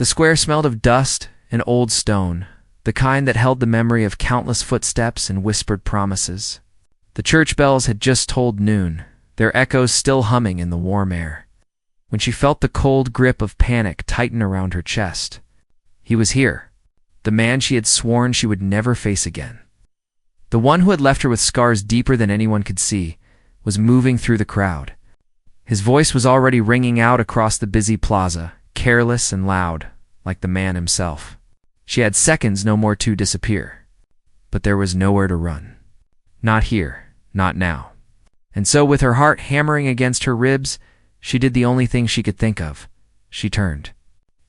The square smelled of dust and old stone, the kind that held the memory of countless footsteps and whispered promises. The church bells had just tolled noon, their echoes still humming in the warm air, when she felt the cold grip of panic tighten around her chest. He was here, the man she had sworn she would never face again. The one who had left her with scars deeper than anyone could see was moving through the crowd. His voice was already ringing out across the busy plaza, careless and loud, like the man himself. She had seconds no more to disappear, but there was nowhere to run. Not here, not now. And so, with her heart hammering against her ribs, she did the only thing she could think of. She turned.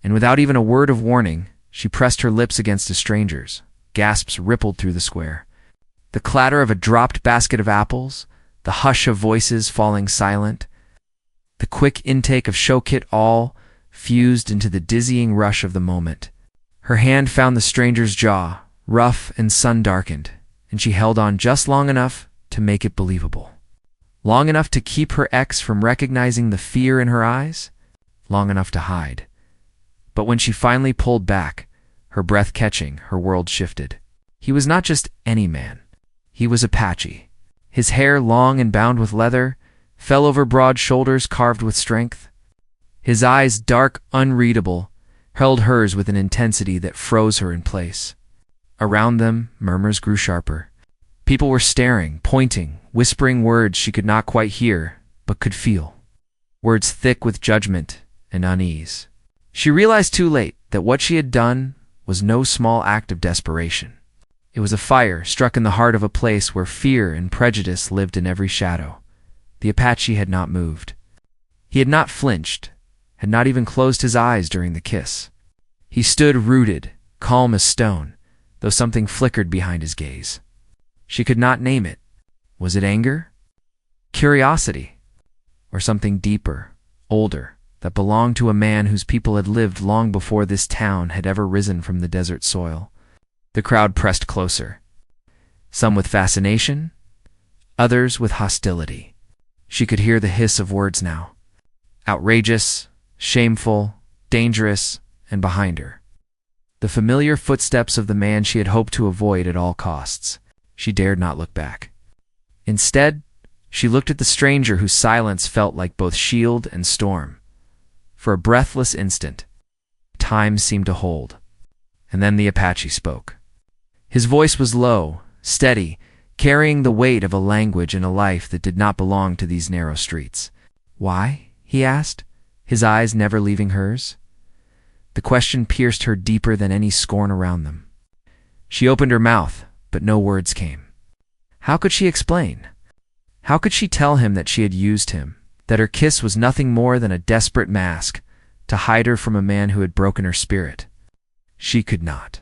And without even a word of warning, she pressed her lips against a stranger's. Gasps rippled through the square. The clatter of a dropped basket of apples, the hush of voices falling silent, the quick intake of Shokit, all fused into the dizzying rush of the moment. Her hand found the stranger's jaw, rough and sun-darkened, and she held on just long enough to make it believable. Long enough to keep her ex from recognizing the fear in her eyes, long enough to hide. But when she finally pulled back, her breath catching, her world shifted. He was not just any man. He was Apache. His hair, long and bound with leather, fell over broad shoulders carved with strength. His eyes, dark, unreadable, held hers with an intensity that froze her in place. Around them, murmurs grew sharper. People were staring, pointing, whispering words she could not quite hear, but could feel. Words thick with judgment and unease. She realized too late that what she had done was no small act of desperation. It was a fire struck in the heart of a place where fear and prejudice lived in every shadow. The Apache had not moved. He had not flinched, had not even closed his eyes during the kiss. He stood rooted, calm as stone, though something flickered behind his gaze. She could not name it. Was it anger? Curiosity? Or something deeper, older, that belonged to a man whose people had lived long before this town had ever risen from the desert soil? The crowd pressed closer, some with fascination, others with hostility. She could hear the hiss of words now. Outrageous, shameful, dangerous, and behind her, the familiar footsteps of the man she had hoped to avoid at all costs. She dared not look back. Instead, she looked at the stranger whose silence felt like both shield and storm. For a breathless instant, time seemed to hold, and then the Apache spoke. His voice was low, steady, carrying the weight of a language and a life that did not belong to these narrow streets. "Why?" he asked, his eyes never leaving hers. The question pierced her deeper than any scorn around them. She opened her mouth, but no words came. How could she explain? How could she tell him that she had used him, that her kiss was nothing more than a desperate mask to hide her from a man who had broken her spirit? She could not.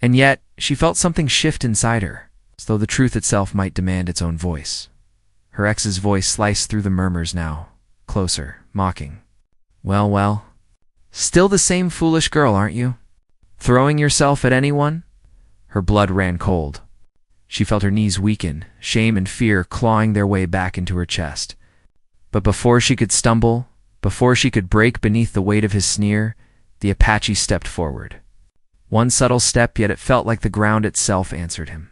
And yet, she felt something shift inside her, as though the truth itself might demand its own voice. Her ex's voice sliced through the murmurs now, closer, mocking. "Well, well. Still the same foolish girl, aren't you? Throwing yourself at anyone?" Her blood ran cold. She felt her knees weaken, shame and fear clawing their way back into her chest. But before she could stumble, before she could break beneath the weight of his sneer, the Apache stepped forward. One subtle step, yet it felt like the ground itself answered him.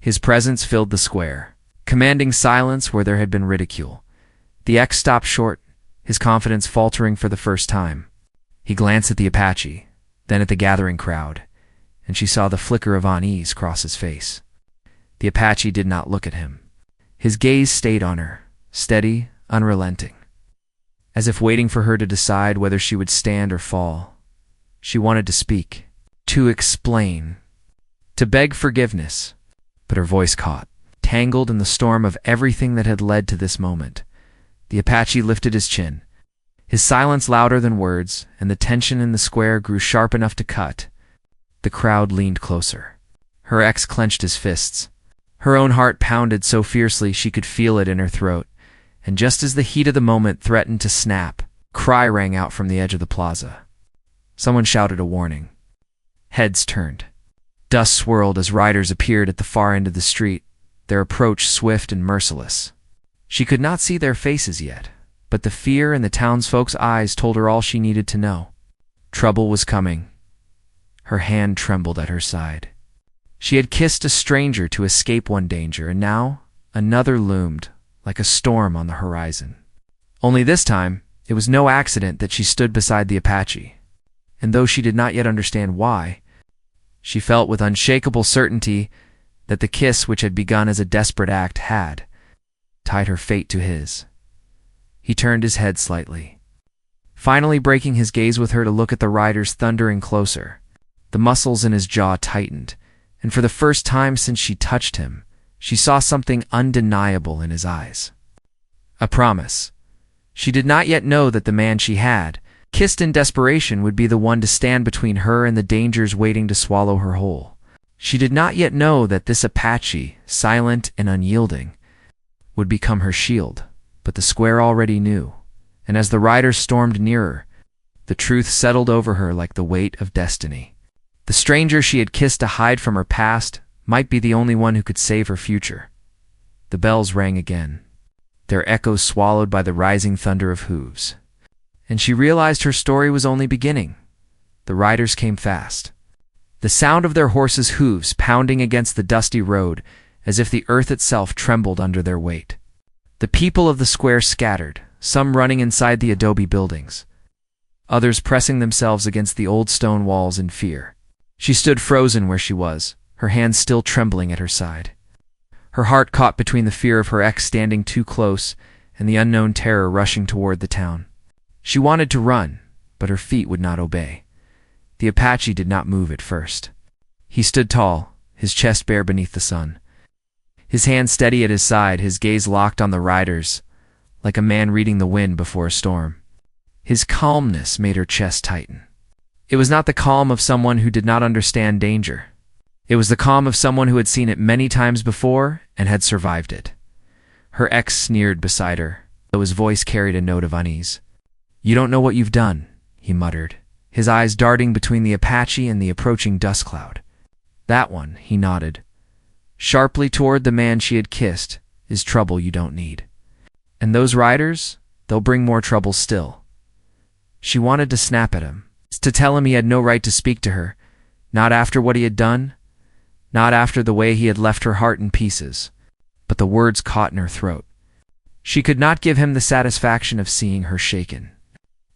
His presence filled the square, commanding silence where there had been ridicule. The ex stopped short, his confidence faltering for the first time. He glanced at the Apache, then at the gathering crowd, and she saw the flicker of unease cross his face. The Apache did not look at him. His gaze stayed on her, steady, unrelenting, as if waiting for her to decide whether she would stand or fall. She wanted to speak, to explain, to beg forgiveness, but her voice caught, tangled in the storm of everything that had led to this moment. The Apache lifted his chin, his silence louder than words, and the tension in the square grew sharp enough to cut. The crowd leaned closer. Her ex clenched his fists. Her own heart pounded so fiercely she could feel it in her throat, and just as the heat of the moment threatened to snap, a cry rang out from the edge of the plaza. Someone shouted a warning. Heads turned. Dust swirled as riders appeared at the far end of the street, their approach swift and merciless. She could not see their faces yet, but the fear in the townsfolk's eyes told her all she needed to know. Trouble was coming. Her hand trembled at her side. She had kissed a stranger to escape one danger, and now another loomed like a storm on the horizon. Only this time, it was no accident that she stood beside the Apache, and though she did not yet understand why, she felt with unshakable certainty that the kiss which had begun as a desperate act had tied her fate to his. He turned his head slightly, finally breaking his gaze with her to look at the riders thundering closer. The muscles in his jaw tightened, and for the first time since she touched him, she saw something undeniable in his eyes. A promise. She did not yet know that the man she had kissed in desperation would be the one to stand between her and the dangers waiting to swallow her whole. She did not yet know that this Apache, silent and unyielding, would become her shield, but the square already knew, and as the riders stormed nearer, the truth settled over her like the weight of destiny. The stranger she had kissed to hide from her past might be the only one who could save her future. The bells rang again, their echoes swallowed by the rising thunder of hooves, and she realized her story was only beginning. The riders came fast, the sound of their horses' hooves pounding against the dusty road as if the earth itself trembled under their weight. The people of the square scattered, some running inside the adobe buildings, others pressing themselves against the old stone walls in fear. She stood frozen where she was, her hands still trembling at her side. Her heart caught between the fear of her ex standing too close and the unknown terror rushing toward the town. She wanted to run, but her feet would not obey. The Apache did not move at first. He stood tall, his chest bare beneath the sun, his hand steady at his side, his gaze locked on the riders, like a man reading the wind before a storm. His calmness made her chest tighten. It was not the calm of someone who did not understand danger. It was the calm of someone who had seen it many times before and had survived it. Her ex sneered beside her, though his voice carried a note of unease. "You don't know what you've done," he muttered, his eyes darting between the Apache and the approaching dust cloud. "That one," he nodded, sharply toward the man she had kissed, "is trouble you don't need. And those riders, they'll bring more trouble still." She wanted to snap at him, to tell him he had no right to speak to her, not after what he had done, not after the way he had left her heart in pieces, but the words caught in her throat. She could not give him the satisfaction of seeing her shaken.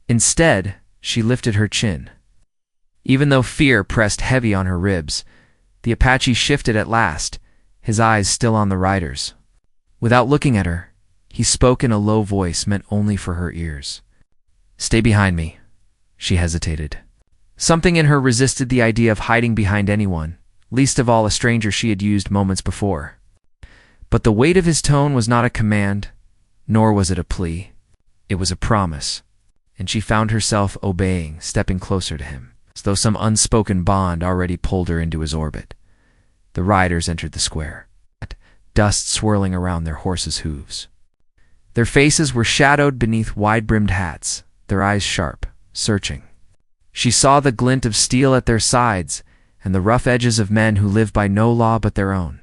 Instead, she lifted her chin. Even though fear pressed heavy on her ribs, the Apache shifted at last, his eyes still on the riders. Without looking at her, he spoke in a low voice meant only for her ears. "Stay behind me." She hesitated. Something in her resisted the idea of hiding behind anyone, least of all a stranger she had used moments before. But the weight of his tone was not a command, nor was it a plea. It was a promise, and she found herself obeying, stepping closer to him, as though some unspoken bond already pulled her into his orbit. The riders entered the square, dust swirling around their horses' hooves. Their faces were shadowed beneath wide-brimmed hats, their eyes sharp, searching. She saw the glint of steel at their sides and the rough edges of men who live by no law but their own.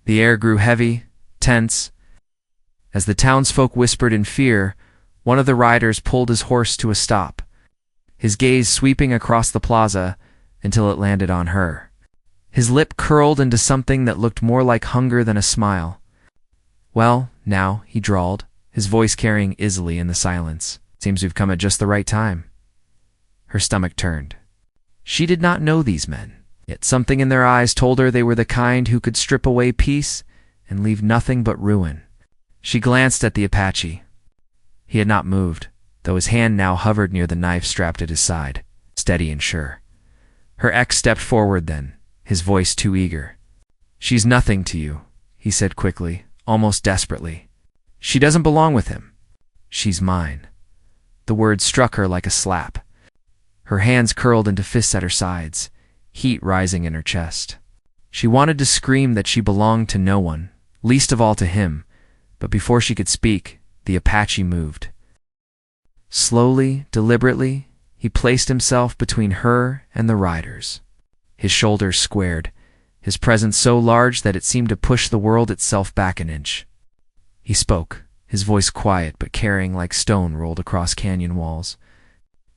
The air grew heavy, tense. As the townsfolk whispered in fear, one of the riders pulled his horse to a stop, his gaze sweeping across the plaza until it landed on her. His lip curled into something that looked more like hunger than a smile. "Well, now," he drawled, his voice carrying easily in the silence. "Seems we've come at just the right time." Her stomach turned. She did not know these men, yet something in their eyes told her they were the kind who could strip away peace and leave nothing but ruin. She glanced at the Apache. He had not moved, though his hand now hovered near the knife strapped at his side, steady and sure. Her ex stepped forward then, his voice too eager. "She's nothing to you," he said quickly, almost desperately. "She doesn't belong with him. She's mine." The word struck her like a slap. Her hands curled into fists at her sides, heat rising in her chest. She wanted to scream that she belonged to no one, least of all to him, but before she could speak, the Apache moved. Slowly, deliberately, he placed himself between her and the riders. His shoulders squared, his presence so large that it seemed to push the world itself back an inch. He spoke, his voice quiet but carrying like stone rolled across canyon walls.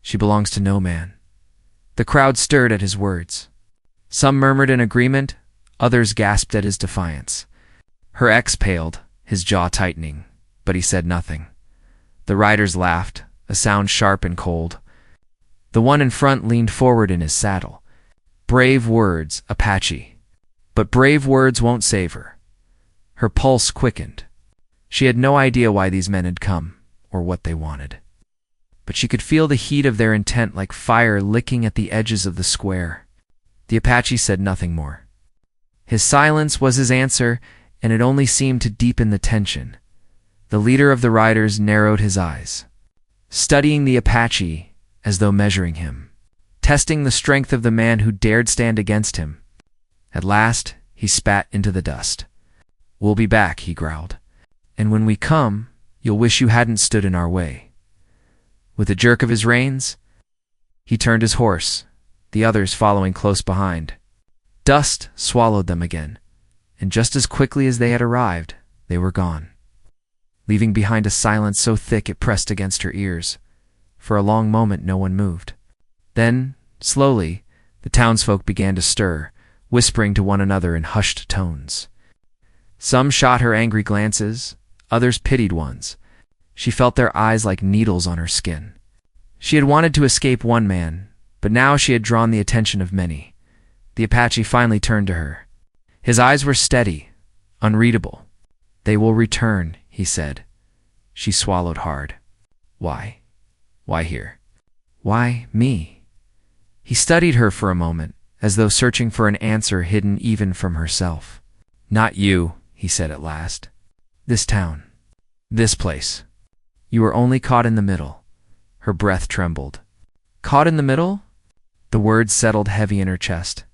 "She belongs to no man. The crowd stirred at his words. Some murmured in agreement, others gasped at his defiance. Her ex paled, his jaw tightening, but he said nothing. The riders laughed, a sound sharp and cold. The one in front leaned forward in his saddle. Brave words, Apache. But brave words won't save her. Her pulse quickened. She had no idea why these men had come, or what they wanted. But she could feel the heat of their intent like fire licking at the edges of the square. The Apache said nothing more. His silence was his answer, and it only seemed to deepen the tension. The leader of the riders narrowed his eyes, studying the Apache as though measuring him, testing the strength of the man who dared stand against him. At last, he spat into the dust. "We'll be back," he growled. "And when we come, you'll wish you hadn't stood in our way." With a jerk of his reins, he turned his horse, the others following close behind. Dust swallowed them again, and just as quickly as they had arrived, they were gone, leaving behind a silence so thick it pressed against her ears. For a long moment no one moved. Then, slowly, the townsfolk began to stir, whispering to one another in hushed tones. Some shot her angry glances, others pitied ones. She felt their eyes like needles on her skin. She had wanted to escape one man, but now she had drawn the attention of many. The Apache finally turned to her. His eyes were steady, unreadable. "They will return," he said. She swallowed hard. "Why? Why here? Why me?" He studied her for a moment, as though searching for an answer hidden even from herself. "Not you," he said at last. "This town. This place. You were only caught in the middle." Her breath trembled. Caught in the middle? The words settled heavy in her chest.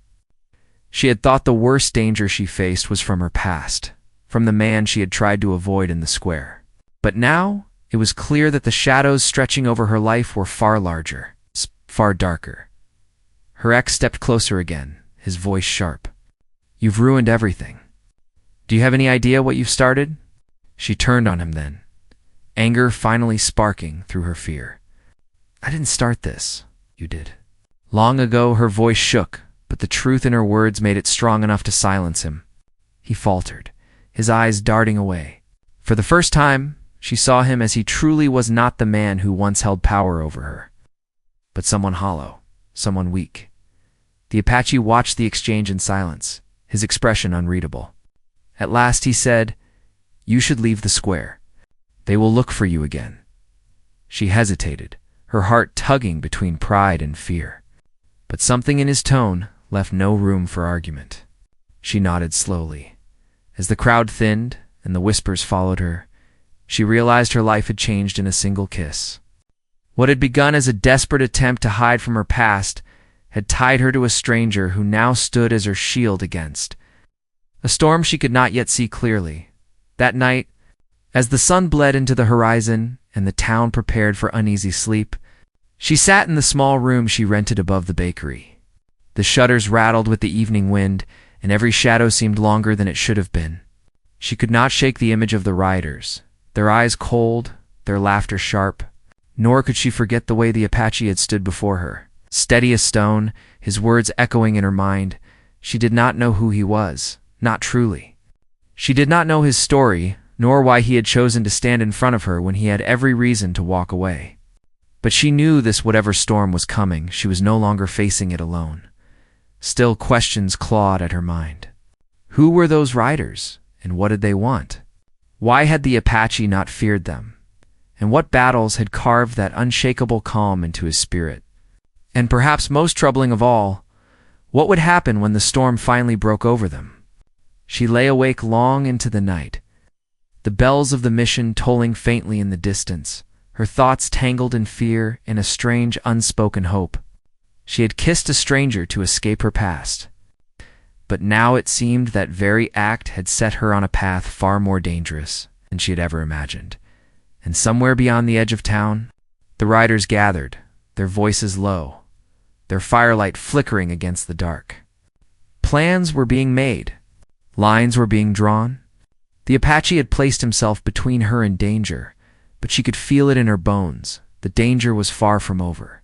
She had thought the worst danger she faced was from her past, from the man she had tried to avoid in the square. But now, it was clear that the shadows stretching over her life were far larger, far darker. Her ex stepped closer again, his voice sharp. "You've ruined everything. Do you have any idea what you've started?" She turned on him then, anger finally sparking through her fear. "I didn't start this. You did." Long ago her voice shook, but the truth in her words made it strong enough to silence him. He faltered, his eyes darting away. For the first time, she saw him as he truly was, not the man who once held power over her, but someone hollow, someone weak. The Apache watched the exchange in silence, his expression unreadable. At last he said, "You should leave the square. They will look for you again." She hesitated, her heart tugging between pride and fear. But something in his tone left no room for argument. She nodded slowly. As the crowd thinned and the whispers followed her, she realized her life had changed in a single kiss. What had begun as a desperate attempt to hide from her past had tied her to a stranger who now stood as her shield against a storm she could not yet see clearly. That night, as the sun bled into the horizon and the town prepared for uneasy sleep, she sat in the small room she rented above the bakery. The shutters rattled with the evening wind, and every shadow seemed longer than it should have been. She could not shake the image of the riders, their eyes cold, their laughter sharp, nor could she forget the way the Apache had stood before her, steady as stone, his words echoing in her mind. She did not know who he was, not truly. She did not know his story, nor why he had chosen to stand in front of her when he had every reason to walk away. But she knew this, whatever storm was coming, she was no longer facing it alone. Still, questions clawed at her mind. Who were those riders, and what did they want? Why had the Apache not feared them? And what battles had carved that unshakable calm into his spirit? And perhaps most troubling of all, what would happen when the storm finally broke over them? She lay awake long into the night, the bells of the mission tolling faintly in the distance, her thoughts tangled in fear and a strange unspoken hope. She had kissed a stranger to escape her past, but now it seemed that very act had set her on a path far more dangerous than she had ever imagined. And somewhere beyond the edge of town, the riders gathered, their voices low, their firelight flickering against the dark. Plans were being made. Lines were being drawn. The Apache had placed himself between her and danger, but she could feel it in her bones. The danger was far from over.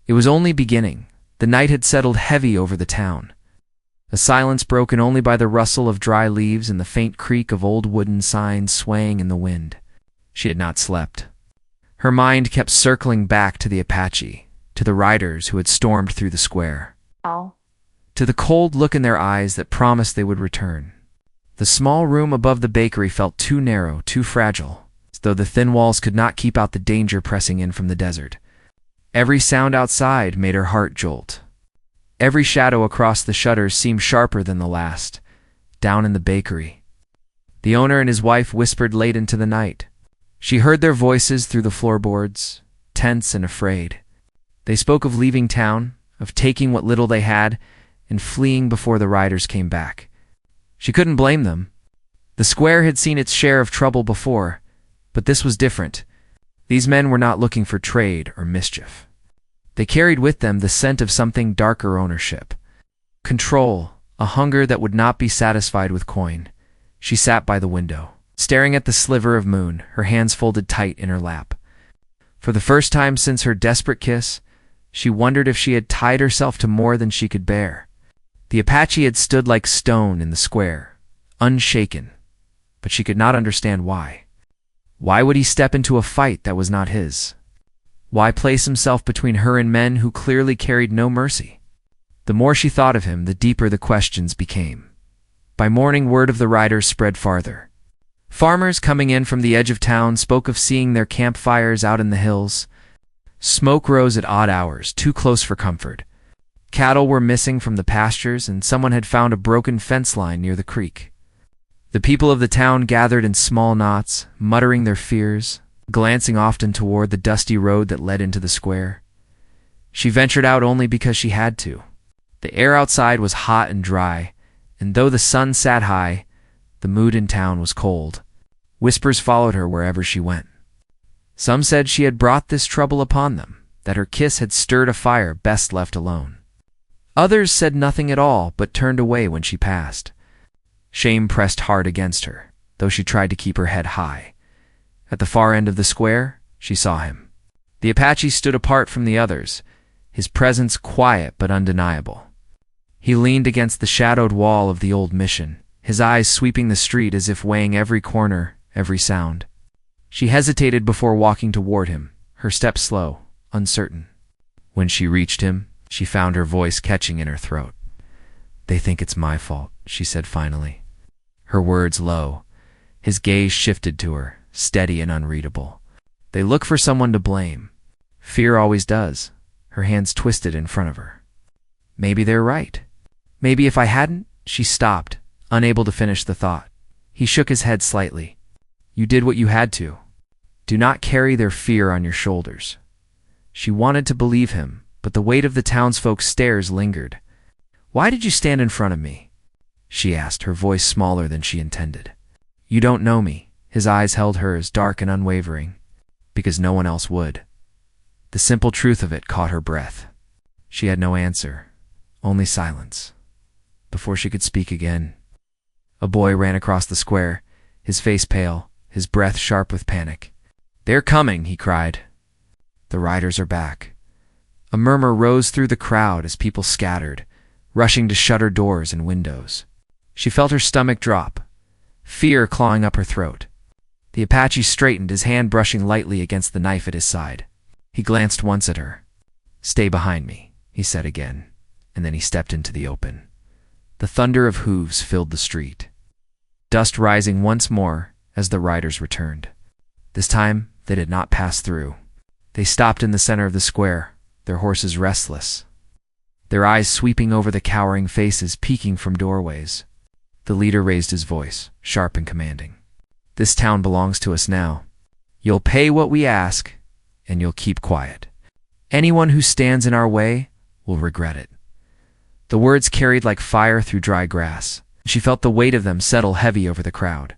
It was only beginning, The night had settled heavy over the town, a silence broken only by the rustle of dry leaves and the faint creak of old wooden signs swaying in the wind. She had not slept. Her mind kept circling back to the Apache, to the riders who had stormed through the square, to the cold look in their eyes that promised they would return. The small room above the bakery felt too narrow, too fragile, as though the thin walls could not keep out the danger pressing in from the desert. Every sound outside made her heart jolt. Every shadow across the shutters seemed sharper than the last. Down in the bakery, the owner and his wife whispered late into the night. She heard their voices through the floorboards, tense and afraid. They spoke of leaving town, of taking what little they had, and fleeing before the riders came back. She couldn't blame them. The square had seen its share of trouble before, but this was different. These men were not looking for trade or mischief. They carried with them the scent of something darker: ownership, control, a hunger that would not be satisfied with coin. She sat by the window, staring at the sliver of moon, her hands folded tight in her lap. For the first time since her desperate kiss, she wondered if she had tied herself to more than she could bear. The Apache had stood like stone in the square, unshaken, but she could not understand why. Why would he step into a fight that was not his? Why place himself between her and men who clearly carried no mercy? The more she thought of him, the deeper the questions became. By morning, word of the riders spread farther. Farmers coming in from the edge of town spoke of seeing their campfires out in the hills. Smoke rose at odd hours, too close for comfort. Cattle were missing from the pastures, and someone had found a broken fence line near the creek. The people of the town gathered in small knots, muttering their fears, glancing often toward the dusty road that led into the square. She ventured out only because she had to. The air outside was hot and dry, and though the sun sat high, the mood in town was cold. Whispers followed her wherever she went. Some said she had brought this trouble upon them, that her kiss had stirred a fire best left alone. Others said nothing at all, but turned away when she passed. Shame pressed hard against her, though she tried to keep her head high. At the far end of the square, she saw him. The Apache stood apart from the others, his presence quiet but undeniable. He leaned against the shadowed wall of the old mission, his eyes sweeping the street as if weighing every corner, every sound. She hesitated before walking toward him, her step slow, uncertain. When she reached him, she found her voice catching in her throat. "They think it's my fault," she said finally. Her words low. His gaze shifted to her, steady and unreadable. "They look for someone to blame. Fear always does." Her hands twisted in front of her. "Maybe they're right. Maybe if I hadn't—" She stopped, unable to finish the thought. He shook his head slightly. "You did what you had to. Do not carry their fear on your shoulders." She wanted to believe him, but the weight of the townsfolk's stares lingered. "Why did you stand in front of me?" she asked, her voice smaller than she intended. "You don't know me." His eyes held hers, dark and unwavering. "Because no one else would." The simple truth of it caught her breath. She had no answer, only silence. Before she could speak again, a boy ran across the square, his face pale, his breath sharp with panic. "They're coming," he cried. "The riders are back." A murmur rose through the crowd as people scattered, rushing to shutter doors and windows. She felt her stomach drop, fear clawing up her throat. The Apache straightened, his hand brushing lightly against the knife at his side. He glanced once at her. "Stay behind me," he said again, and then he stepped into the open. The thunder of hooves filled the street, dust rising once more as the riders returned. This time they did not pass through. They stopped in the center of the square, their horses restless, their eyes sweeping over the cowering faces peeking from doorways. The leader raised his voice, sharp and commanding. "This town belongs to us now. You'll pay what we ask, and you'll keep quiet. Anyone who stands in our way will regret it." The words carried like fire through dry grass. She felt the weight of them settle heavy over the crowd.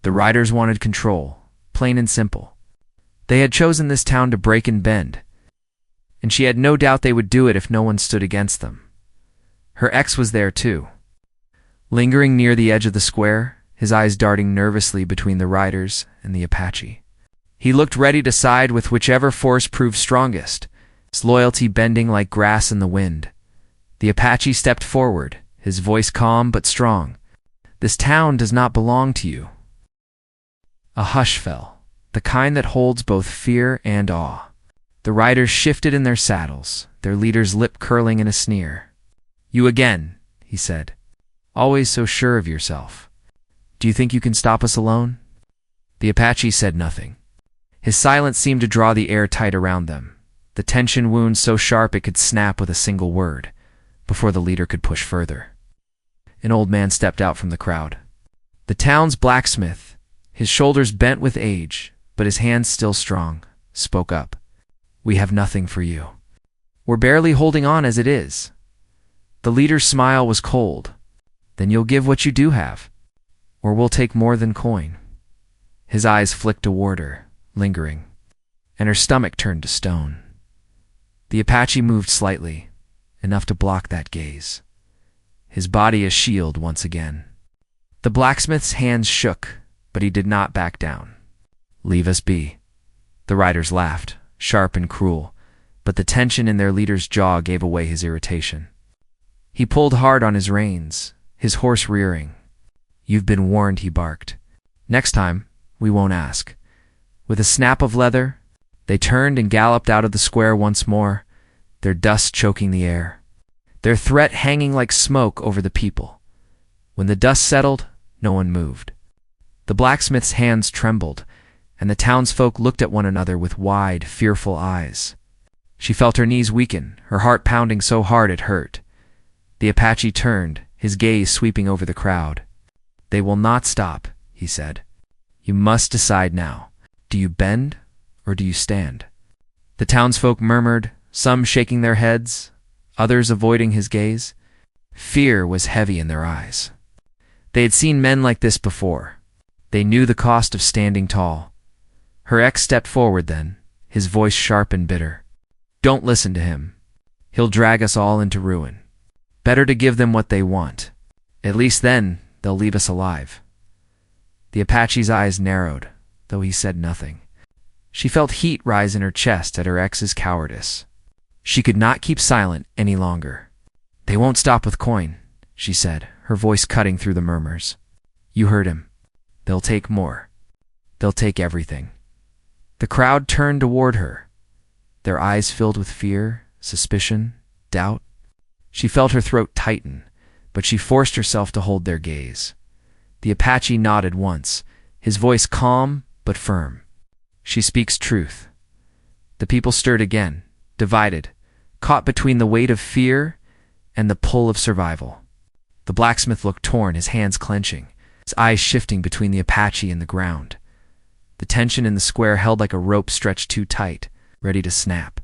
The riders wanted control, plain and simple. They had chosen this town to break and bend, and she had no doubt they would do it if no one stood against them. Her ex was there too, lingering near the edge of the square, his eyes darting nervously between the riders and the Apache. He looked ready to side with whichever force proved strongest, his loyalty bending like grass in the wind. The Apache stepped forward, his voice calm but strong. "This town does not belong to you." A hush fell, the kind that holds both fear and awe. The riders shifted in their saddles, their leader's lip curling in a sneer. "You again," he said. "Always so sure of yourself. Do you think you can stop us alone?" The Apache said nothing. His silence seemed to draw the air tight around them, the tension wound so sharp it could snap with a single word, before the leader could push further. An old man stepped out from the crowd. The town's blacksmith, his shoulders bent with age, but his hands still strong, spoke up. "We have nothing for you. We're barely holding on as it is." The leader's smile was cold. "Then you'll give what you do have, or we'll take more than coin." His eyes flicked toward her, lingering, and her stomach turned to stone. The Apache moved slightly, enough to block that gaze, his body a shield once again. The blacksmith's hands shook, but he did not back down. "Leave us be." The riders laughed, sharp and cruel, but the tension in their leader's jaw gave away his irritation. He pulled hard on his reins, his horse rearing. "You've been warned," he barked. "Next time, we won't ask." With a snap of leather, they turned and galloped out of the square once more, their dust choking the air, their threat hanging like smoke over the people. When the dust settled, no one moved. The blacksmith's hands trembled, and the townsfolk looked at one another with wide, fearful eyes. She felt her knees weaken, her heart pounding so hard it hurt. The Apache turned, his gaze sweeping over the crowd. "They will not stop," he said. "You must decide now. Do you bend, or do you stand?" The townsfolk murmured, some shaking their heads, others avoiding his gaze. Fear was heavy in their eyes. They had seen men like this before. They knew the cost of standing tall. Her ex stepped forward then, his voice sharp and bitter. "Don't listen to him. He'll drag us all into ruin. Better to give them what they want. At least then they'll leave us alive." The Apache's eyes narrowed, though he said nothing. She felt heat rise in her chest at her ex's cowardice. She could not keep silent any longer. "They won't stop with coin," she said, her voice cutting through the murmurs. "You heard him. They'll take more. They'll take everything." The crowd turned toward her, their eyes filled with fear, suspicion, doubt. She felt her throat tighten, but she forced herself to hold their gaze. The Apache nodded once, his voice calm but firm. "She speaks truth." The people stirred again, divided, caught between the weight of fear and the pull of survival. The blacksmith looked torn, his hands clenching, his eyes shifting between the Apache and the ground. The tension in the square held like a rope stretched too tight, ready to snap.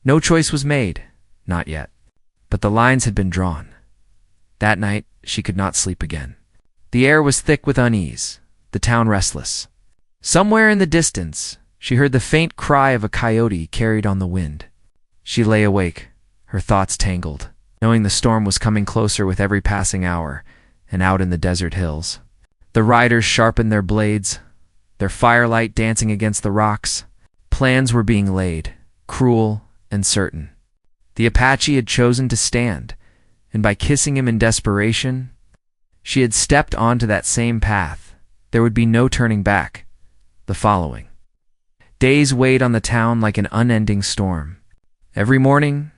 No choice was made, not yet, but the lines had been drawn. That night, she could not sleep again. The air was thick with unease, the town restless. Somewhere in the distance, she heard the faint cry of a coyote carried on the wind. She lay awake, her thoughts tangled, knowing the storm was coming closer with every passing hour, and out in the desert hills. The riders sharpened their blades, their firelight dancing against the rocks. Plans were being laid, cruel and certain. The Apache had chosen to stand, and by kissing him in desperation, she had stepped onto that same path. There would be no turning back. The following days weighed on the town like an unending storm. Every morning,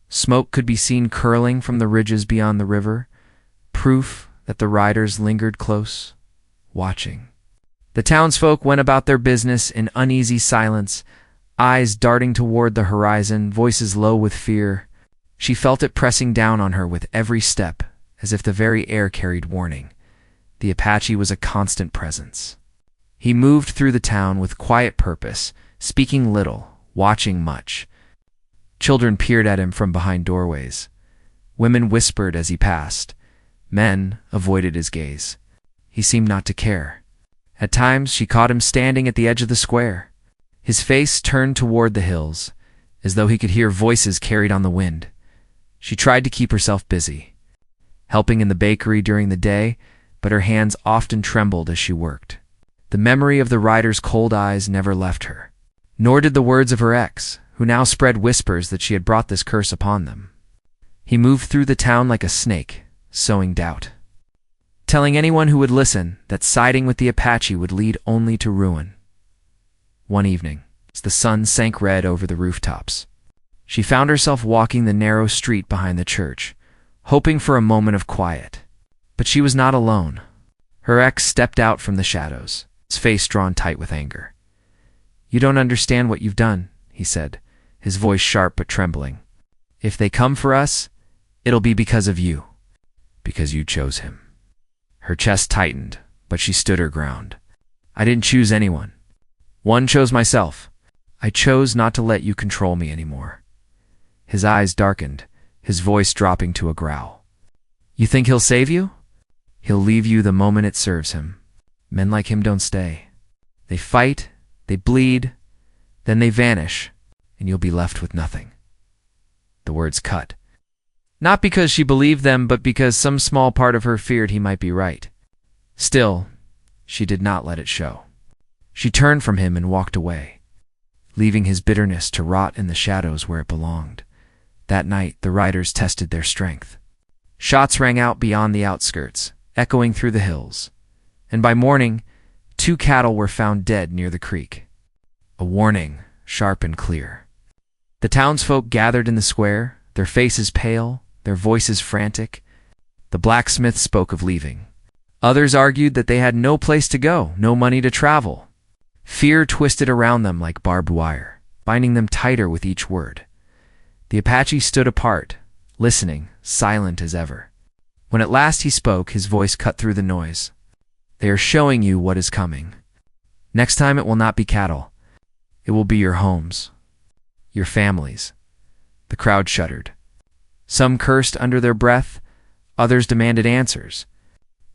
smoke could be seen curling from the ridges beyond the river, proof that the riders lingered close, watching. The townsfolk went about their business in uneasy silence, eyes darting toward the horizon, voices low with fear. She felt it pressing down on her with every step, as if the very air carried warning. The Apache was a constant presence. He moved through the town with quiet purpose, speaking little, watching much. Children peered at him from behind doorways. Women whispered as he passed. Men avoided his gaze. He seemed not to care. At times she caught him standing at the edge of the square, his face turned toward the hills, as though he could hear voices carried on the wind. She tried to keep herself busy, helping in the bakery during the day, but her hands often trembled as she worked. The memory of the rider's cold eyes never left her, nor did the words of her ex, who now spread whispers that she had brought this curse upon them. He moved through the town like a snake, sowing doubt, telling anyone who would listen that siding with the Apache would lead only to ruin. One evening, as the sun sank red over the rooftops, she found herself walking the narrow street behind the church, hoping for a moment of quiet. But she was not alone. Her ex stepped out from the shadows, his face drawn tight with anger. "You don't understand what you've done," he said, his voice sharp but trembling. "If they come for us, it'll be because of you. Because you chose him." Her chest tightened, but she stood her ground. "I didn't choose anyone. One chose myself. I chose not to let you control me anymore." His eyes darkened, his voice dropping to a growl. "You think he'll save you? He'll leave you the moment it serves him. Men like him don't stay. They fight, they bleed, then they vanish, and you'll be left with nothing." The words cut. Not because she believed them, but because some small part of her feared he might be right. Still, she did not let it show. She turned from him and walked away, leaving his bitterness to rot in the shadows where it belonged. That night, the riders tested their strength. Shots rang out beyond the outskirts, echoing through the hills, and by morning, 2 cattle were found dead near the creek. A warning, sharp and clear. The townsfolk gathered in the square, their faces pale, their voices frantic. The blacksmith spoke of leaving. Others argued that they had no place to go, no money to travel. Fear twisted around them like barbed wire, binding them tighter with each word. The Apache stood apart, listening, silent as ever. When at last he spoke, his voice cut through the noise. "They are showing you what is coming. Next time it will not be cattle. It will be your homes, your families." The crowd shuddered. Some cursed under their breath, others demanded answers.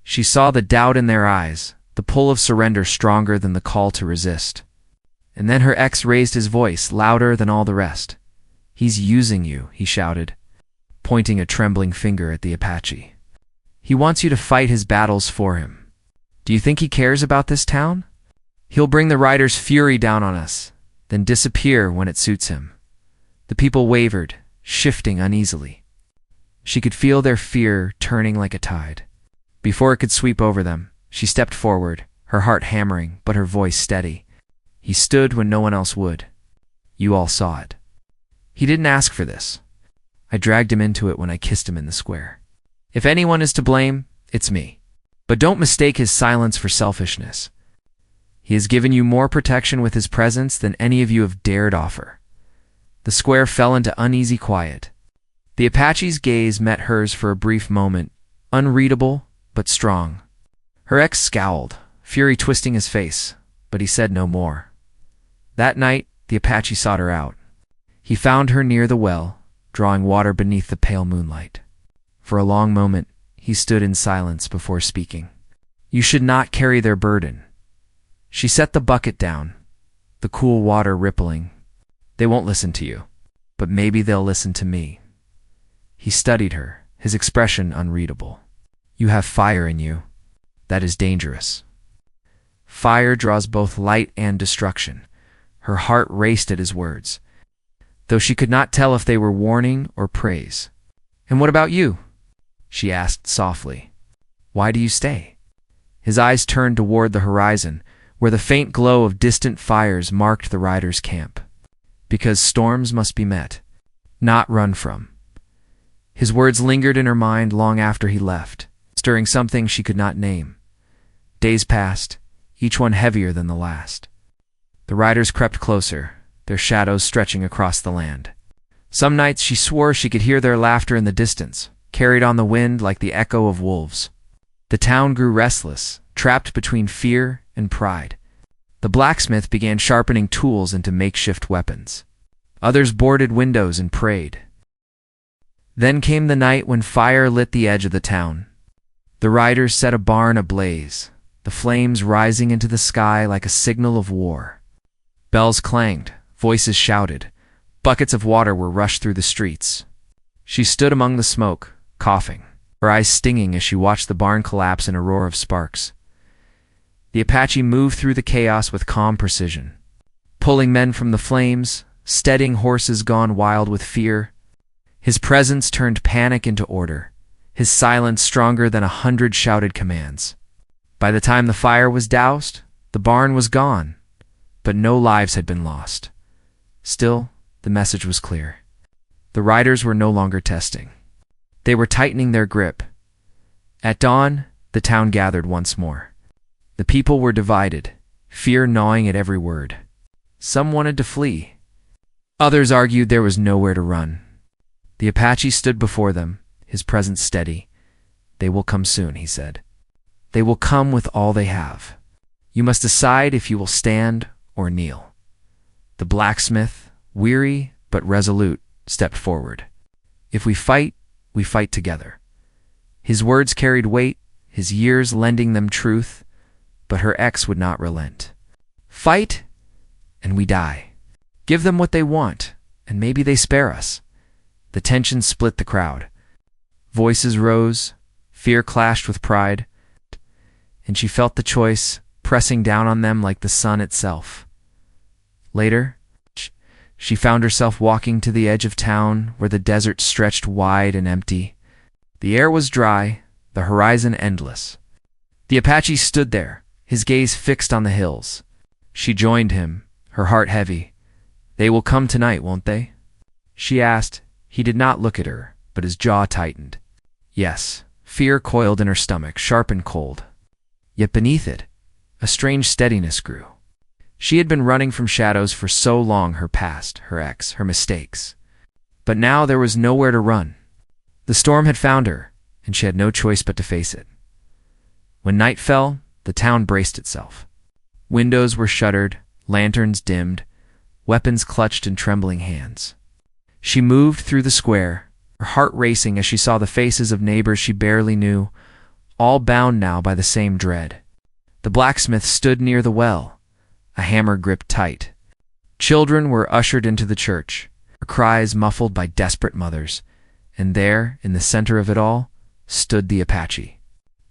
She saw the doubt in their eyes, the pull of surrender stronger than the call to resist. And then her ex raised his voice, louder than all the rest. "He's using you," he shouted, pointing a trembling finger at the Apache. "He wants you to fight his battles for him. Do you think he cares about this town? He'll bring the riders' fury down on us, then disappear when it suits him." The people wavered, shifting uneasily. She could feel their fear turning like a tide. Before it could sweep over them, she stepped forward, her heart hammering, but her voice steady. "He stood when no one else would. You all saw it. He didn't ask for this. I dragged him into it when I kissed him in the square. If anyone is to blame, it's me. But don't mistake his silence for selfishness. He has given you more protection with his presence than any of you have dared offer." The square fell into uneasy quiet. The Apache's gaze met hers for a brief moment, unreadable but strong. Her ex scowled, fury twisting his face, but he said no more. That night, the Apache sought her out. He found her near the well, drawing water beneath the pale moonlight. For a long moment, he stood in silence before speaking. "You should not carry their burden." She set the bucket down, the cool water rippling. "They won't listen to you, but maybe they'll listen to me." He studied her, his expression unreadable. "You have fire in you. That is dangerous. Fire draws both light and destruction." Her heart raced at his words, though she could not tell if they were warning or praise. "And what about you?" she asked softly. "Why do you stay?" His eyes turned toward the horizon, where the faint glow of distant fires marked the riders' camp. "Because storms must be met, not run from." His words lingered in her mind long after he left, stirring something she could not name. Days passed, each one heavier than the last. The riders crept closer, their shadows stretching across the land. Some nights she swore she could hear their laughter in the distance, carried on the wind like the echo of wolves. The town grew restless, trapped between fear and pride. The blacksmith began sharpening tools into makeshift weapons. Others boarded windows and prayed. Then came the night when fire lit the edge of the town. The riders set a barn ablaze, the flames rising into the sky like a signal of war. Bells clanged, voices shouted, buckets of water were rushed through the streets. She stood among the smoke, coughing, her eyes stinging as she watched the barn collapse in a roar of sparks. The Apache moved through the chaos with calm precision, pulling men from the flames, steadying horses gone wild with fear. His presence turned panic into order, his silence stronger than 100 shouted commands. By the time the fire was doused, the barn was gone, but no lives had been lost. Still, the message was clear. The riders were no longer testing. They were tightening their grip. At dawn, the town gathered once more. The people were divided, fear gnawing at every word. Some wanted to flee. Others argued there was nowhere to run. The Apache stood before them, his presence steady. "They will come soon," he said. "They will come with all they have. You must decide if you will stand or kneel." The blacksmith, weary but resolute, stepped forward. "If we fight together." His words carried weight, his years lending them truth, but her ex would not relent. "Fight, and we die. Give them what they want, and maybe they spare us." The tension split the crowd. Voices rose, fear clashed with pride, and she felt the choice pressing down on them like the sun itself. Later, she found herself walking to the edge of town where the desert stretched wide and empty. The air was dry, the horizon endless. The Apache stood there, his gaze fixed on the hills. She joined him, her heart heavy. "They will come tonight, won't they?" she asked. He did not look at her, but his jaw tightened. Yes, fear coiled in her stomach, sharp and cold. Yet beneath it, a strange steadiness grew. She had been running from shadows for so long, her past, her ex, her mistakes. But now there was nowhere to run. The storm had found her, and she had no choice but to face it. When night fell, the town braced itself. Windows were shuttered, lanterns dimmed, weapons clutched in trembling hands. She moved through the square, her heart racing as she saw the faces of neighbors she barely knew, all bound now by the same dread. The blacksmith stood near the well, a hammer gripped tight. Children were ushered into the church, their cries muffled by desperate mothers, and there, in the center of it all, stood the Apache.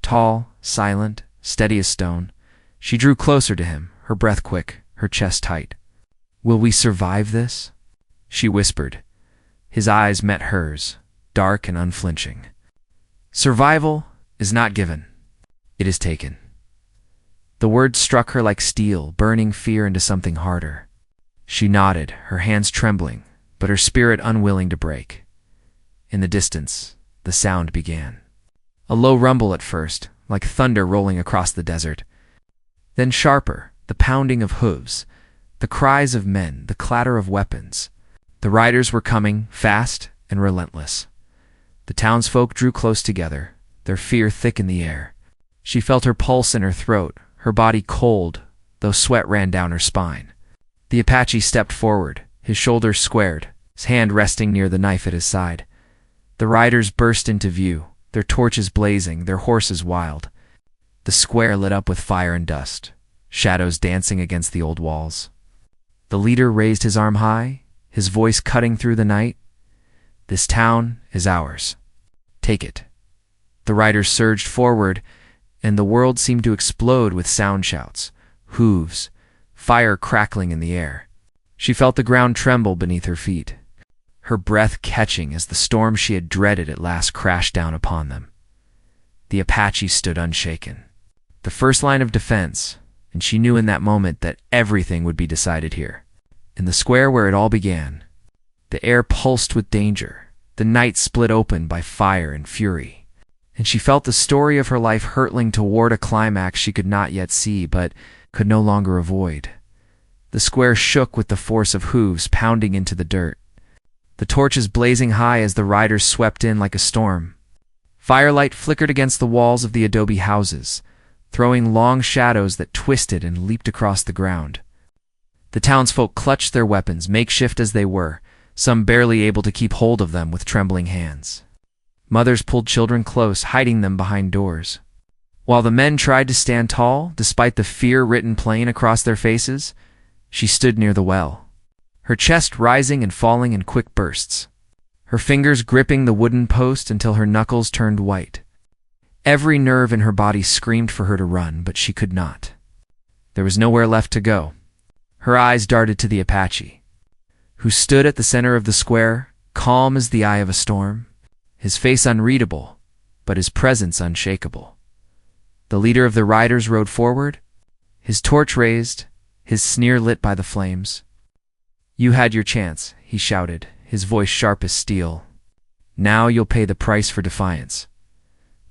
Tall, silent, steady as stone, she drew closer to him, her breath quick, her chest tight. "Will we survive this?" she whispered. His eyes met hers, dark and unflinching. "Survival is not given. It is taken." The words struck her like steel, burning fear into something harder. She nodded, her hands trembling, but her spirit unwilling to break. In the distance, the sound began. A low rumble at first, like thunder rolling across the desert. Then sharper, the pounding of hooves, the cries of men, the clatter of weapons. The riders were coming, fast and relentless. The townsfolk drew close together, their fear thick in the air. She felt her pulse in her throat, her body cold, though sweat ran down her spine. The Apache stepped forward, his shoulders squared, his hand resting near the knife at his side. The riders burst into view, their torches blazing, their horses wild. The square lit up with fire and dust, shadows dancing against the old walls. The leader raised his arm high, his voice cutting through the night. "This town is ours. Take it." The riders surged forward, and the world seemed to explode with sound shouts, hooves, fire crackling in the air. She felt the ground tremble beneath her feet, her breath catching as the storm she had dreaded at last crashed down upon them. The Apache stood unshaken. The first line of defense, and she knew in that moment that everything would be decided here. In the square where it all began, the air pulsed with danger, the night split open by fire and fury, and she felt the story of her life hurtling toward a climax she could not yet see but could no longer avoid. The square shook with the force of hooves pounding into the dirt, the torches blazing high as the riders swept in like a storm. Firelight flickered against the walls of the adobe houses, throwing long shadows that twisted and leaped across the ground. The townsfolk clutched their weapons, makeshift as they were, some barely able to keep hold of them with trembling hands. Mothers pulled children close, hiding them behind doors. While the men tried to stand tall, despite the fear written plain across their faces, she stood near the well, her chest rising and falling in quick bursts, her fingers gripping the wooden post until her knuckles turned white. Every nerve in her body screamed for her to run, but she could not. There was nowhere left to go. Her eyes darted to the Apache. who stood at the center of the square, calm as the eye of a storm, his face unreadable, but his presence unshakable. The leader of the riders rode forward, his torch raised, his sneer lit by the flames. "You had your chance," he shouted, his voice sharp as steel. "Now you'll pay the price for defiance."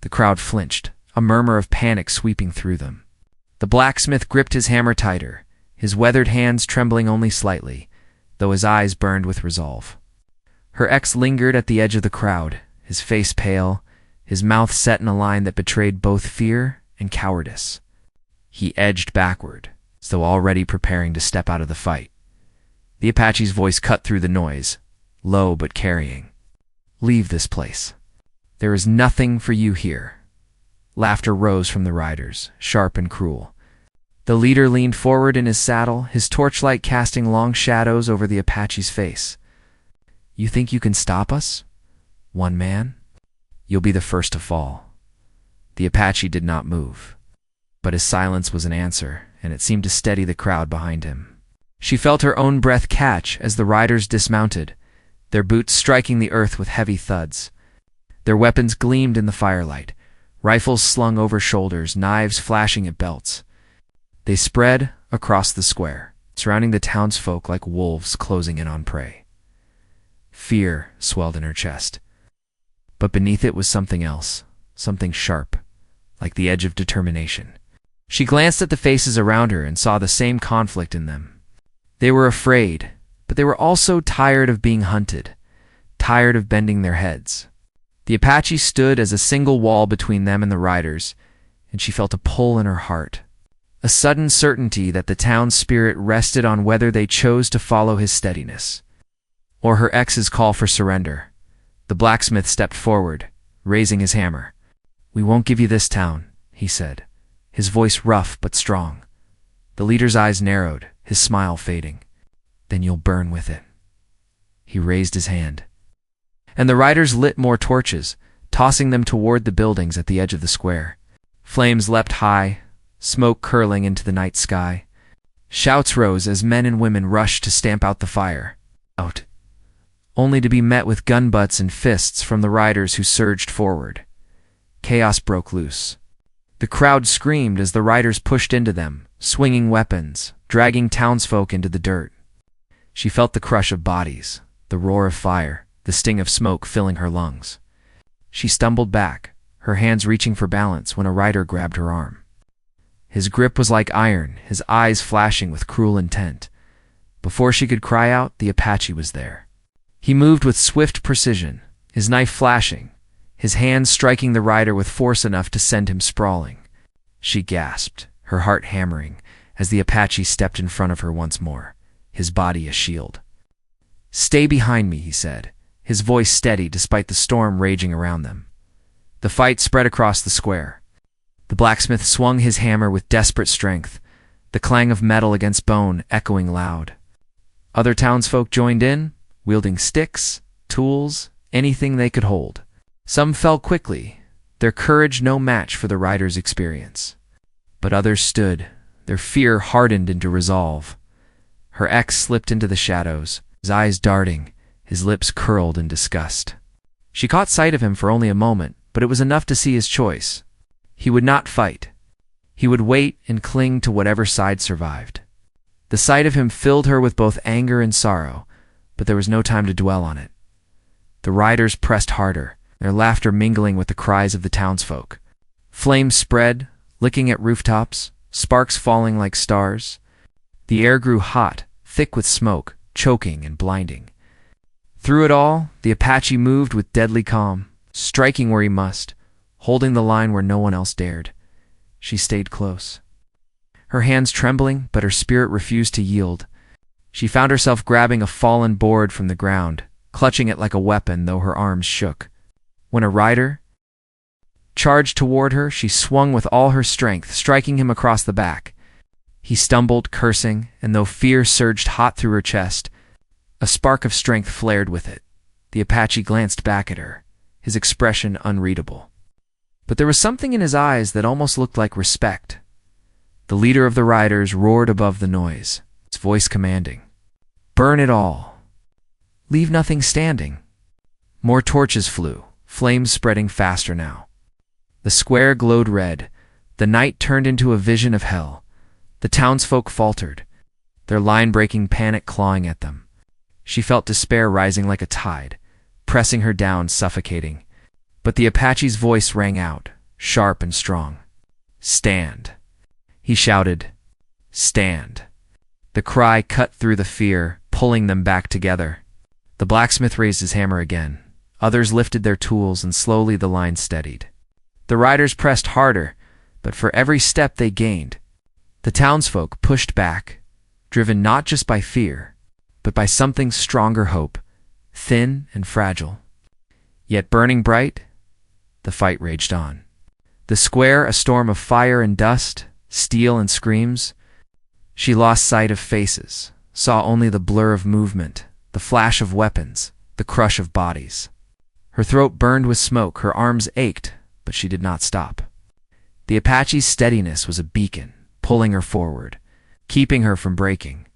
The crowd flinched, a murmur of panic sweeping through them. The blacksmith gripped his hammer tighter, his weathered hands trembling only slightly, though his eyes burned with resolve. Her ex lingered at the edge of the crowd, his face pale, his mouth set in a line that betrayed both fear and cowardice. He edged backward, as though already preparing to step out of the fight. The Apache's voice cut through the noise, low but carrying. "Leave this place. There is nothing for you here." Laughter rose from the riders, sharp and cruel. The leader leaned forward in his saddle, his torchlight casting long shadows over the Apache's face. "You think you can stop us? One man? You'll be the first to fall." The Apache did not move, but his silence was an answer, and it seemed to steady the crowd behind him. She felt her own breath catch as the riders dismounted, their boots striking the earth with heavy thuds. Their weapons gleamed in the firelight, rifles slung over shoulders, knives flashing at belts. They spread across the square, surrounding the townsfolk like wolves closing in on prey. Fear swelled in her chest, but beneath it was something else, something sharp, like the edge of determination. She glanced at the faces around her and saw the same conflict in them. They were afraid, but they were also tired of being hunted, tired of bending their heads. The Apache stood as a single wall between them and the riders, and she felt a pull in her heart, a sudden certainty that the town's spirit rested on whether they chose to follow his steadiness, or her ex's call for surrender. The blacksmith stepped forward, raising his hammer. "We won't give you this town," he said, his voice rough but strong. The leader's eyes narrowed, his smile fading. "Then you'll burn with it." He raised his hand, and the riders lit more torches, tossing them toward the buildings at the edge of the square. Flames leapt high, smoke curling into the night sky. Shouts rose as men and women rushed to stamp out the fire, only to be met with gun butts and fists from the riders who surged forward. Chaos broke loose. The crowd screamed as the riders pushed into them, swinging weapons, dragging townsfolk into the dirt. She felt the crush of bodies, the roar of fire, the sting of smoke filling her lungs. She stumbled back, her hands reaching for balance when a rider grabbed her arm. His grip was like iron, his eyes flashing with cruel intent. Before she could cry out, the Apache was there. He moved with swift precision, his knife flashing, his hands striking the rider with force enough to send him sprawling. She gasped, her heart hammering, as the Apache stepped in front of her once more, his body a shield. "Stay behind me," he said, his voice steady despite the storm raging around them. The fight spread across the square. The blacksmith swung his hammer with desperate strength, the clang of metal against bone echoing loud. Other townsfolk joined in, wielding sticks, tools, anything they could hold. Some fell quickly, their courage no match for the rider's experience. But others stood, their fear hardened into resolve. Her ex slipped into the shadows, his eyes darting, his lips curled in disgust. She caught sight of him for only a moment, but it was enough to see his choice. He would not fight. He would wait and cling to whatever side survived. The sight of him filled her with both anger and sorrow, but there was no time to dwell on it. The riders pressed harder, their laughter mingling with the cries of the townsfolk. Flames spread, licking at rooftops, sparks falling like stars. The air grew hot, thick with smoke, choking and blinding. Through it all, the Apache moved with deadly calm, striking where he must, holding the line where no one else dared. She stayed close, her hands trembling, but her spirit refused to yield. She found herself grabbing a fallen board from the ground, clutching it like a weapon, though her arms shook. When a rider charged toward her, she swung with all her strength, striking him across the back. He stumbled, cursing, and though fear surged hot through her chest, a spark of strength flared with it. The Apache glanced back at her, his expression unreadable. But there was something in his eyes that almost looked like respect. The leader of the riders roared above the noise, his voice commanding. "Burn it all. Leave nothing standing. More torches flew, flames spreading faster now. The square glowed red. The night turned into a vision of hell. The townsfolk faltered, their line-breaking panic clawing at them. She felt despair rising like a tide, pressing her down, suffocating. But the Apache's voice rang out, sharp and strong. "Stand!" He shouted. "Stand!" The cry cut through the fear, pulling them back together. The blacksmith raised his hammer again. Others lifted their tools, and slowly the line steadied. The riders pressed harder, but for every step they gained, the townsfolk pushed back, driven not just by fear, but by something stronger, hope, thin and fragile. Yet burning bright, the fight raged on. The square, a storm of fire and dust, steel and screams. She lost sight of faces, saw only the blur of movement, the flash of weapons, the crush of bodies. Her throat burned with smoke, her arms ached, but she did not stop. The Apache's steadiness was a beacon, pulling her forward, keeping her from breaking.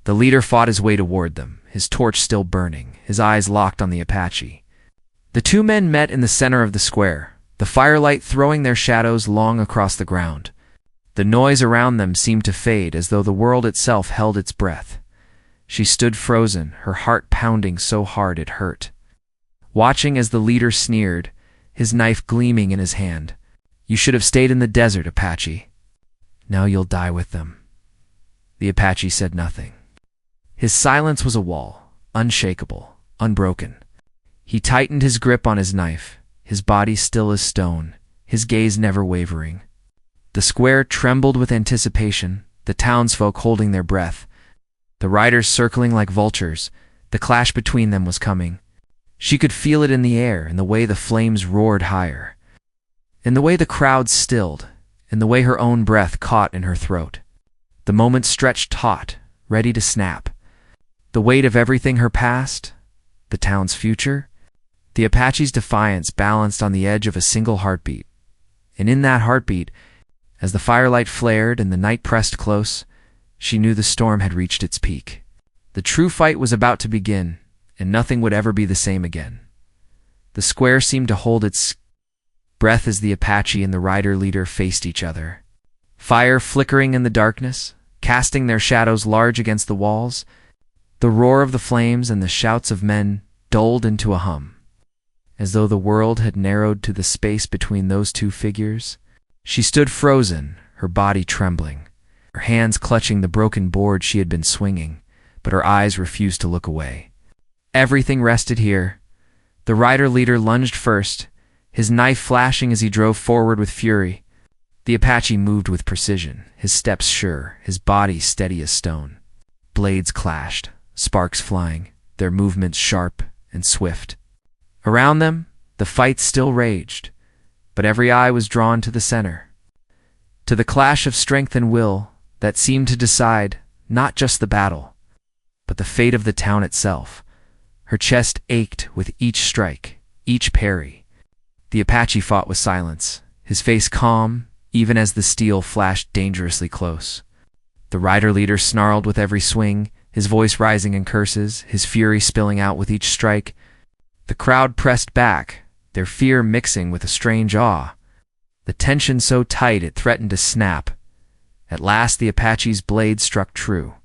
The leader fought his way toward them, his torch still burning, his eyes locked on the Apache. The two men met in the center of the square, the firelight throwing their shadows long across the ground. The noise around them seemed to fade, as though the world itself held its breath. She stood frozen, her heart pounding so hard it hurt. Watching as the leader sneered, his knife gleaming in his hand. "You should have stayed in the desert, Apache. Now you'll die with them." The Apache said nothing. His silence was a wall, unshakable, unbroken. He tightened his grip on his knife, his body still as stone, his gaze never wavering. The square trembled with anticipation, the townsfolk holding their breath, the riders circling like vultures. The clash between them was coming. She could feel it in the air, in the way the flames roared higher, in the way the crowd stilled, in the way her own breath caught in her throat. The moment stretched taut, ready to snap. The weight of everything, her past, the town's future. The Apache's defiance balanced on the edge of a single heartbeat. And in that heartbeat, as the firelight flared and the night pressed close, she knew the storm had reached its peak. The true fight was about to begin, and nothing would ever be the same again. The square seemed to hold its breath as the Apache and the rider leader faced each other. Fire flickering in the darkness, casting their shadows large against the walls. The roar of the flames and the shouts of men dulled into a hum. As though the world had narrowed to the space between those two figures, she stood frozen, her body trembling, her hands clutching the broken board she had been swinging, but her eyes refused to look away. Everything rested here. The rider leader lunged first, his knife flashing as he drove forward with fury. The Apache moved with precision, his steps sure, his body steady as stone. Blades clashed, sparks flying, their movements sharp and swift. Around them, the fight still raged, but every eye was drawn to the center, to the clash of strength and will that seemed to decide not just the battle, but the fate of the town itself. Her chest ached with each strike, each parry. The Apache fought with silence, his face calm, even as the steel flashed dangerously close. The rider leader snarled with every swing, his voice rising in curses, his fury spilling out with each strike. The crowd pressed back, their fear mixing with a strange awe, the tension so tight it threatened to snap. At last the Apache's blade struck true.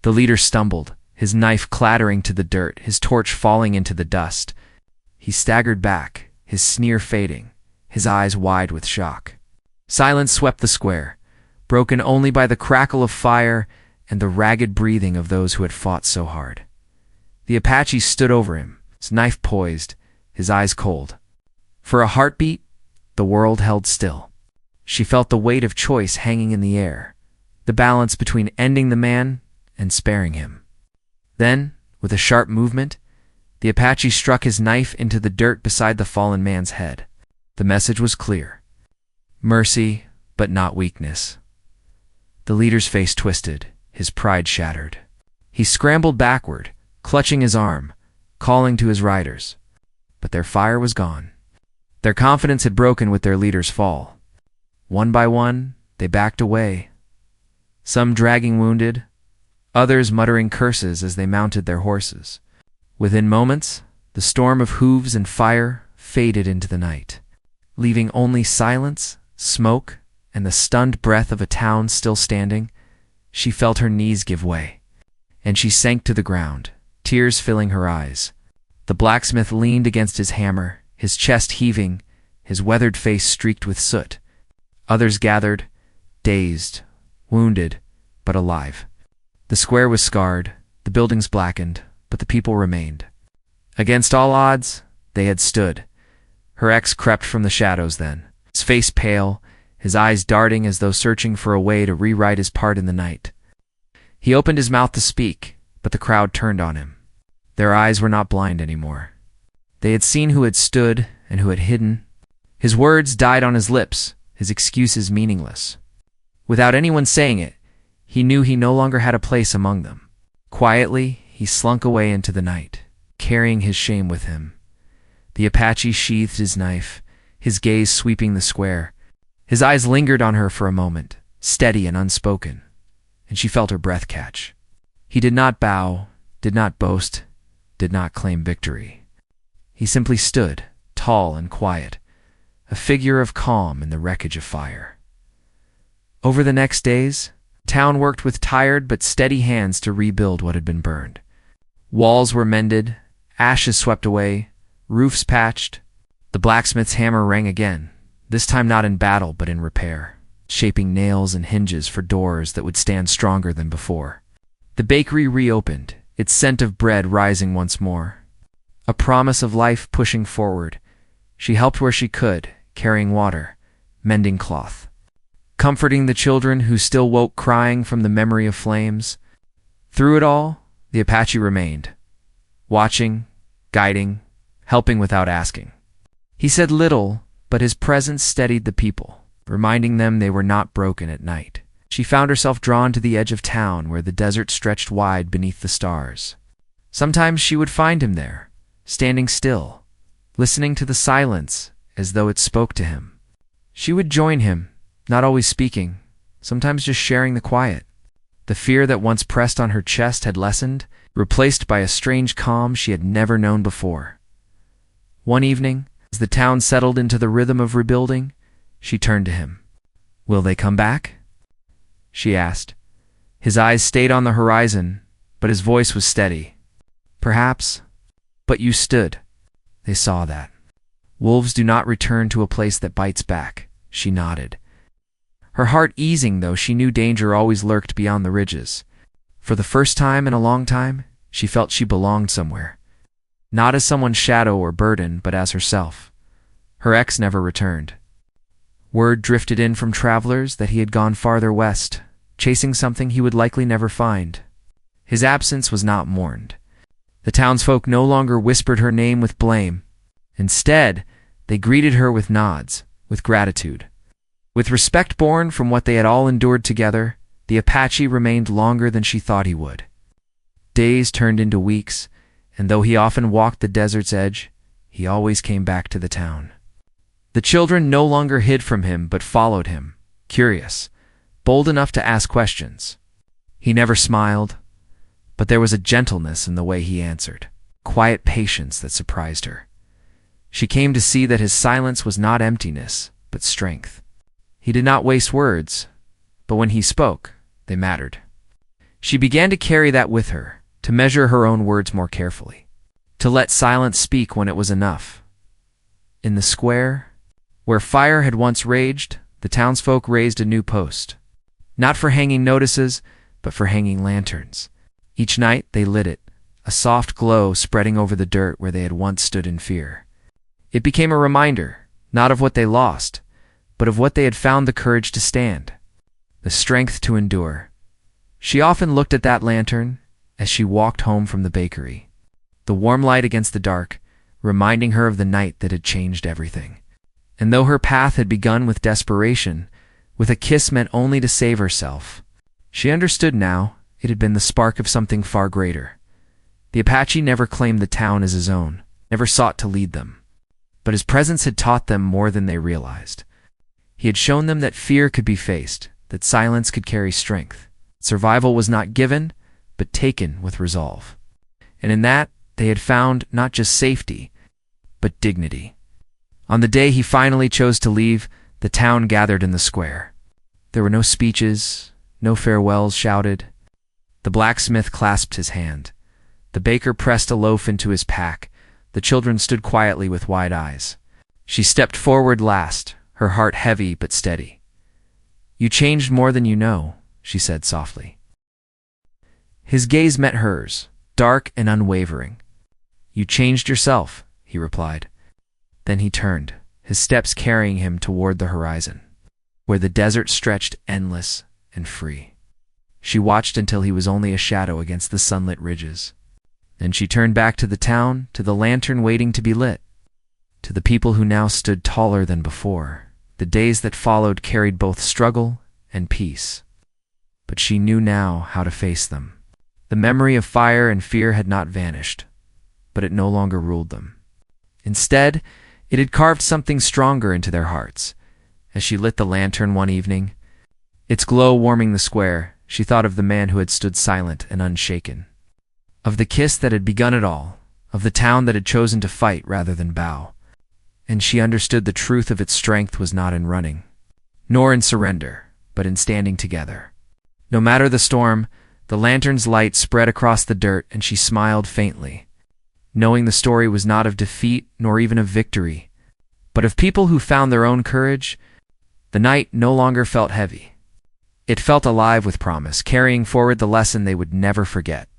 The leader stumbled, his knife clattering to the dirt, his torch falling into the dust. He staggered back, his sneer fading, his eyes wide with shock. Silence swept the square, broken only by the crackle of fire and the ragged breathing of those who had fought so hard. The Apache stood over him, his knife poised, his eyes cold. For a heartbeat, the world held still. She felt the weight of choice hanging in the air, the balance between ending the man and sparing him. Then, with a sharp movement, the Apache struck his knife into the dirt beside the fallen man's head. The message was clear. Mercy, but not weakness. The leader's face twisted, his pride shattered. He scrambled backward, clutching his arm, calling to his riders. But their fire was gone. Their confidence had broken with their leader's fall. One by one, they backed away, some dragging wounded, others muttering curses as they mounted their horses. Within moments, the storm of hooves and fire faded into the night, leaving only silence, smoke, and the stunned breath of a town still standing. She felt her knees give way, and she sank to the ground, tears filling her eyes. The blacksmith leaned against his hammer, his chest heaving, his weathered face streaked with soot. Others gathered, dazed, wounded, but alive. The square was scarred, the buildings blackened, but the people remained. Against all odds, they had stood. Her ex crept from the shadows then, his face pale, his eyes darting as though searching for a way to rewrite his part in the night. He opened his mouth to speak, but the crowd turned on him. Their eyes were not blind anymore. They had seen who had stood and who had hidden. His words died on his lips, his excuses meaningless. Without anyone saying it, he knew he no longer had a place among them. Quietly, he slunk away into the night, carrying his shame with him. The Apache sheathed his knife, his gaze sweeping the square. His eyes lingered on her for a moment, steady and unspoken, and she felt her breath catch. He did not bow, did not boast, did not claim victory. He simply stood, tall and quiet, a figure of calm in the wreckage of fire. Over the next days, the town worked with tired but steady hands to rebuild what had been burned. Walls were mended, ashes swept away, roofs patched. The blacksmith's hammer rang again, this time not in battle but in repair, shaping nails and hinges for doors that would stand stronger than before. The bakery reopened, its scent of bread rising once more. A promise of life pushing forward. She helped where she could, carrying water, mending cloth, comforting the children who still woke crying from the memory of flames. Through it all, the Apache remained, watching, guiding, helping without asking. He said little, but his presence steadied the people, reminding them they were not broken at night. She found herself drawn to the edge of town where the desert stretched wide beneath the stars. Sometimes she would find him there, standing still, listening to the silence as though it spoke to him. She would join him, not always speaking, sometimes just sharing the quiet. The fear that once pressed on her chest had lessened, replaced by a strange calm she had never known before. One evening, as the town settled into the rhythm of rebuilding, she turned to him. "Will they come back?" she asked. His eyes stayed on the horizon, but his voice was steady. "Perhaps, but you stood." They saw that. "Wolves do not return to a place that bites back," she nodded. Her heart easing, though she knew danger always lurked beyond the ridges. For the first time in a long time, she felt she belonged somewhere. Not as someone's shadow or burden, but as herself. Her ex never returned. Word drifted in from travelers that he had gone farther west, chasing something he would likely never find. His absence was not mourned. The townsfolk no longer whispered her name with blame. Instead, they greeted her with nods, with gratitude. With respect born from what they had all endured together, the Apache remained longer than she thought he would. Days turned into weeks, and though he often walked the desert's edge, he always came back to the town. The children no longer hid from him but followed him, curious, bold enough to ask questions. He never smiled, but there was a gentleness in the way he answered, quiet patience that surprised her. She came to see that his silence was not emptiness, but strength. He did not waste words, but when he spoke, they mattered. She began to carry that with her, to measure her own words more carefully, to let silence speak when it was enough. In the square, where fire had once raged, the townsfolk raised a new post, not for hanging notices, but for hanging lanterns. Each night they lit it, a soft glow spreading over the dirt where they had once stood in fear. It became a reminder, not of what they lost, but of what they had found the courage to stand, the strength to endure. She often looked at that lantern as she walked home from the bakery, the warm light against the dark, reminding her of the night that had changed everything. And though her path had begun with desperation, with a kiss meant only to save herself, she understood now it had been the spark of something far greater. The Apache never claimed the town as his own, never sought to lead them, but his presence had taught them more than they realized. He had shown them that fear could be faced, that silence could carry strength. Survival was not given, but taken with resolve. And in that, they had found not just safety, but dignity. On the day he finally chose to leave, the town gathered in the square. There were no speeches, no farewells shouted. The blacksmith clasped his hand. The baker pressed a loaf into his pack. The children stood quietly with wide eyes. She stepped forward last, her heart heavy but steady. "You changed more than you know," she said softly. His gaze met hers, dark and unwavering. "You changed yourself," he replied. Then he turned, his steps carrying him toward the horizon, where the desert stretched endless and free. She watched until he was only a shadow against the sunlit ridges. Then she turned back to the town, to the lantern waiting to be lit, to the people who now stood taller than before. The days that followed carried both struggle and peace. But she knew now how to face them. The memory of fire and fear had not vanished, but it no longer ruled them. Instead, it had carved something stronger into their hearts. As she lit the lantern one evening, its glow warming the square, she thought of the man who had stood silent and unshaken, of the kiss that had begun it all, of the town that had chosen to fight rather than bow. And she understood the truth of its strength was not in running, nor in surrender, but in standing together. No matter the storm, the lantern's light spread across the dirt, and she smiled faintly, knowing the story was not of defeat nor even of victory, but of people who found their own courage. The night no longer felt heavy. It felt alive with promise, carrying forward the lesson they would never forget.